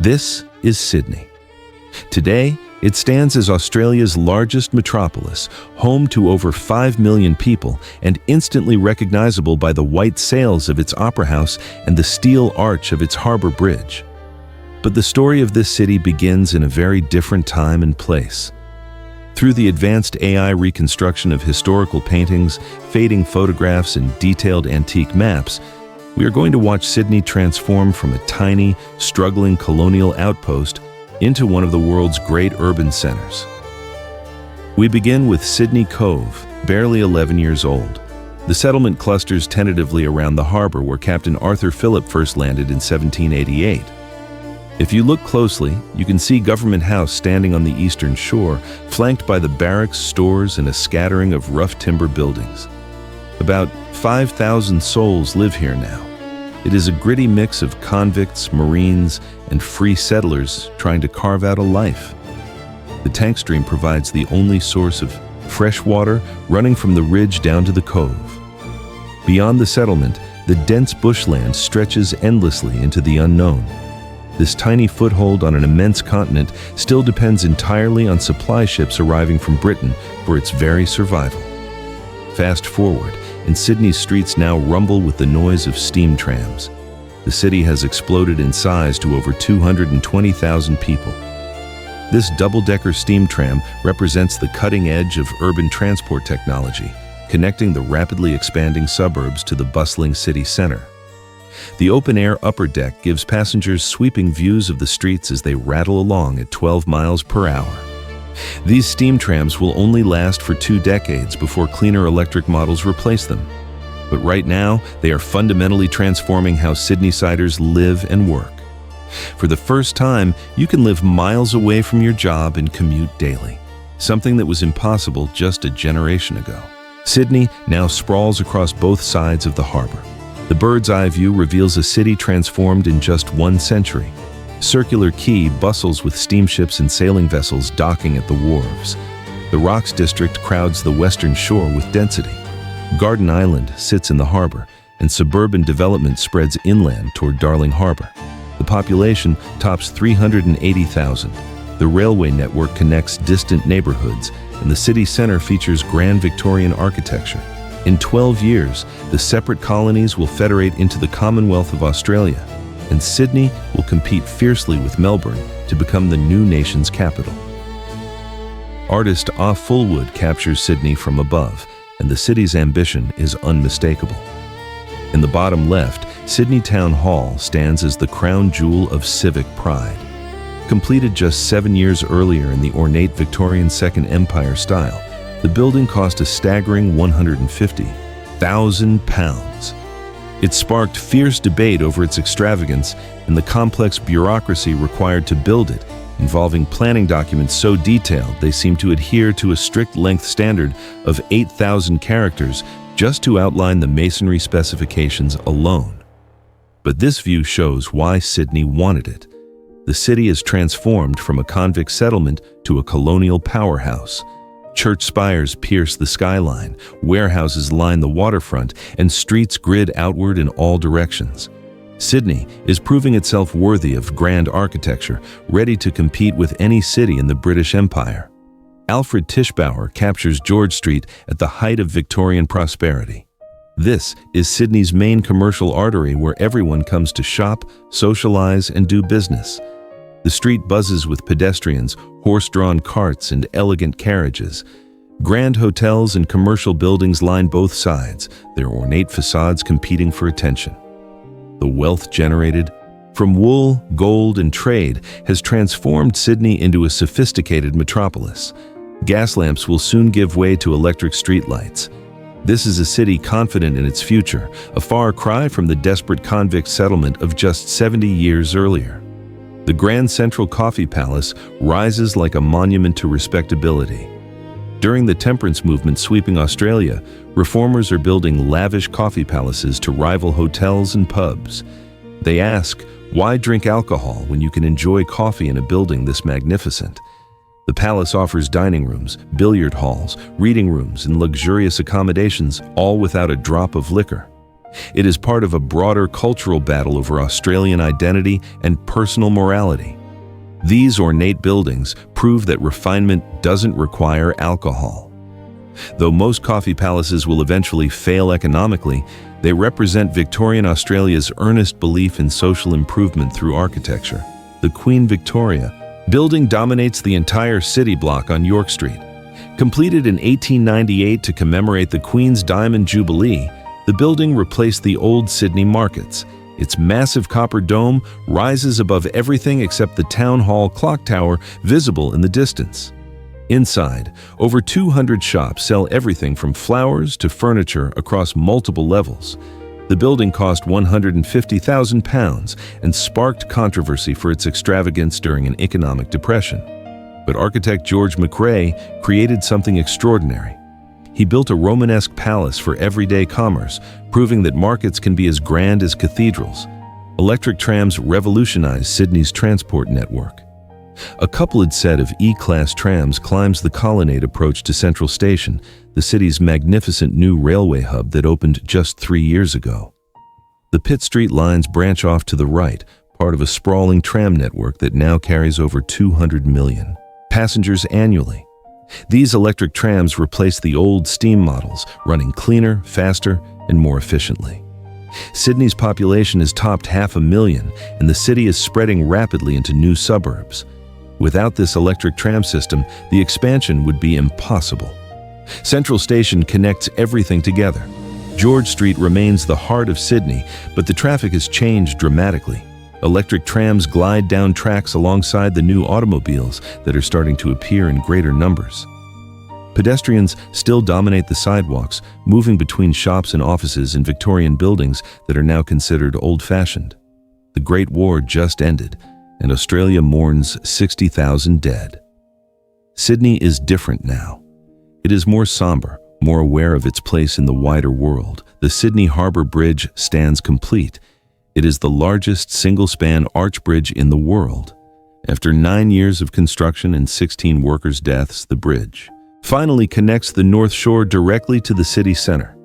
This is Sydney. Today, it stands as Australia's largest metropolis, home to over 5 million people and instantly recognizable by the white sails of its opera house and the steel arch of its harbour bridge. But the story of this city begins in a very different time and place. Through the advanced AI reconstruction of historical paintings, fading photographs, and detailed antique maps, we are going to watch Sydney transform from a tiny, struggling colonial outpost into one of the world's great urban centers. We begin with Sydney Cove, barely 11 years old. The settlement clusters tentatively around the harbour where Captain Arthur Phillip first landed in 1788. If you look closely, you can see Government House standing on the eastern shore, flanked by the barracks, stores, and a scattering of rough timber buildings. About 5,000 souls live here now. It is a gritty mix of convicts, Marines, and free settlers trying to carve out a life. The tank stream provides the only source of fresh water running from the ridge down to the cove. Beyond the settlement, the dense bushland stretches endlessly into the unknown. This tiny foothold on an immense continent still depends entirely on supply ships arriving from Britain for its very survival. Fast forward, and Sydney's streets now rumble with the noise of steam trams. The city has exploded in size to over 220,000 people. This double-decker steam tram represents the cutting edge of urban transport technology, connecting the rapidly expanding suburbs to the bustling city center. The open-air upper deck gives passengers sweeping views of the streets as they rattle along at 12 miles per hour. These steam trams will only last for 2 decades before cleaner electric models replace them. But right now, they are fundamentally transforming how Sydneysiders live and work. For the first time, you can live miles away from your job and commute daily, something that was impossible just a generation ago. Sydney now sprawls across both sides of the harbour. The bird's-eye view reveals a city transformed in just 1 century. Circular Quay bustles with steamships and sailing vessels docking at the wharves. The Rocks District crowds the western shore with density. Garden Island sits in the harbour, and suburban development spreads inland toward Darling Harbour. The population tops 380,000. The railway network connects distant neighbourhoods, and the city centre features grand Victorian architecture. In 12 years, the separate colonies will federate into the Commonwealth of Australia, and Sydney will compete fiercely with Melbourne to become the new nation's capital. Artist Fullwood captures Sydney from above, and the city's ambition is unmistakable. In the bottom left, Sydney Town Hall stands as the crown jewel of civic pride. Completed just 7 years earlier in the ornate Victorian Second Empire style, the building cost a staggering £150,000. It sparked fierce debate over its extravagance and the complex bureaucracy required to build it, involving planning documents so detailed they seem to adhere to a strict length standard of 8,000 characters just to outline the masonry specifications alone. But this view shows why Sydney wanted it. The city is transformed from a convict settlement to a colonial powerhouse. Church spires pierce the skyline, warehouses line the waterfront, and streets grid outward in all directions. Sydney is proving itself worthy of grand architecture, ready to compete with any city in the British Empire. Alfred Tischbauer captures George Street at the height of Victorian prosperity. This is Sydney's main commercial artery where everyone comes to shop, socialize, and do business. The street buzzes with pedestrians, horse-drawn carts, and elegant carriages. Grand hotels and commercial buildings line both sides, their ornate facades competing for attention. The wealth generated from wool, gold, and trade has transformed Sydney into a sophisticated metropolis. Gas lamps will soon give way to electric streetlights. This is a city confident in its future, a far cry from the desperate convict settlement of just 70 years earlier. The Grand Central Coffee Palace rises like a monument to respectability. During the temperance movement sweeping Australia, reformers are building lavish coffee palaces to rival hotels and pubs. They ask, why drink alcohol when you can enjoy coffee in a building this magnificent? The palace offers dining rooms, billiard halls, reading rooms, and luxurious accommodations, all without a drop of liquor. It is part of a broader cultural battle over Australian identity and personal morality. These ornate buildings prove that refinement doesn't require alcohol. Though most coffee palaces will eventually fail economically, they represent Victorian Australia's earnest belief in social improvement through architecture. The Queen Victoria building dominates the entire city block on York Street. Completed in 1898 to commemorate the Queen's Diamond Jubilee, the building replaced the old Sydney markets. Its massive copper dome rises above everything except the town hall clock tower visible in the distance. Inside, over 200 shops sell everything from flowers to furniture across multiple levels. The building cost £150,000 and sparked controversy for its extravagance during an economic depression. But architect George McRae created something extraordinary. He built a Romanesque palace for everyday commerce, proving that markets can be as grand as cathedrals. Electric trams revolutionized Sydney's transport network. A coupled set of E-class trams climbs the colonnade approach to Central Station, the city's magnificent new railway hub that opened just 3 years ago. The Pitt Street lines branch off to the right, part of a sprawling tram network that now carries over 200 million passengers annually. These electric trams replace the old steam models, running cleaner, faster, and more efficiently. Sydney's population has topped 500,000, and the city is spreading rapidly into new suburbs. Without this electric tram system, the expansion would be impossible. Central Station connects everything together. George Street remains the heart of Sydney, but the traffic has changed dramatically. Electric trams glide down tracks alongside the new automobiles that are starting to appear in greater numbers. Pedestrians still dominate the sidewalks, moving between shops and offices in Victorian buildings that are now considered old-fashioned. The Great War just ended, and Australia mourns 60,000 dead. Sydney is different now. It is more somber, more aware of its place in the wider world. The Sydney Harbour Bridge stands complete. It is the largest single-span arch bridge in the world. After 9 years of construction and 16 workers' deaths, the bridge finally connects the North Shore directly to the city center.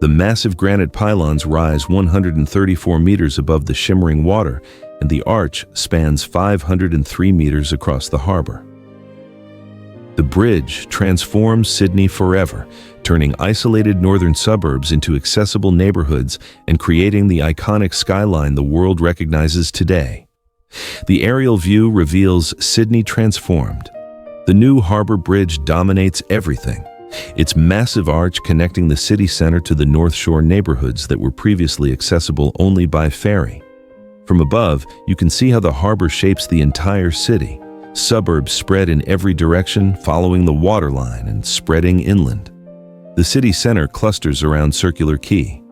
The massive granite pylons rise 134 meters above the shimmering water, and the arch spans 503 meters across the harbor. The bridge transforms Sydney forever, turning isolated northern suburbs into accessible neighborhoods and creating the iconic skyline the world recognizes today. The aerial view reveals Sydney transformed. The new Harbour Bridge dominates everything. Its massive arch connecting the city center to the North Shore neighborhoods that were previously accessible only by ferry. From above, you can see how the harbour shapes the entire city. Suburbs spread in every direction, following the waterline and spreading inland. The city center clusters around Circular Quay.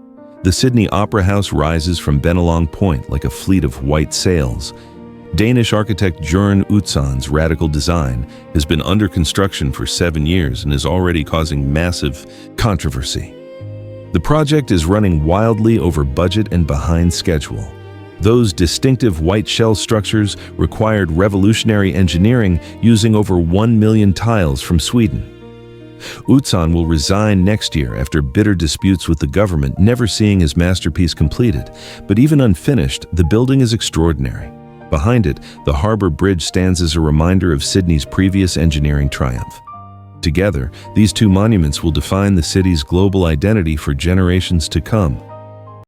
The Sydney Opera House rises from Bennelong Point like a fleet of white sails. Danish architect Jørgen Utzon's radical design has been under construction for 7 years and is already causing massive controversy. The project is running wildly over budget and behind schedule. Those distinctive white shell structures required revolutionary engineering using over 1 million tiles from Sweden. Utzon will resign next year after bitter disputes with the government, never seeing his masterpiece completed. But even unfinished, the building is extraordinary. Behind it, the Harbour Bridge stands as a reminder of Sydney's previous engineering triumph. Together, these two monuments will define the city's global identity for generations to come.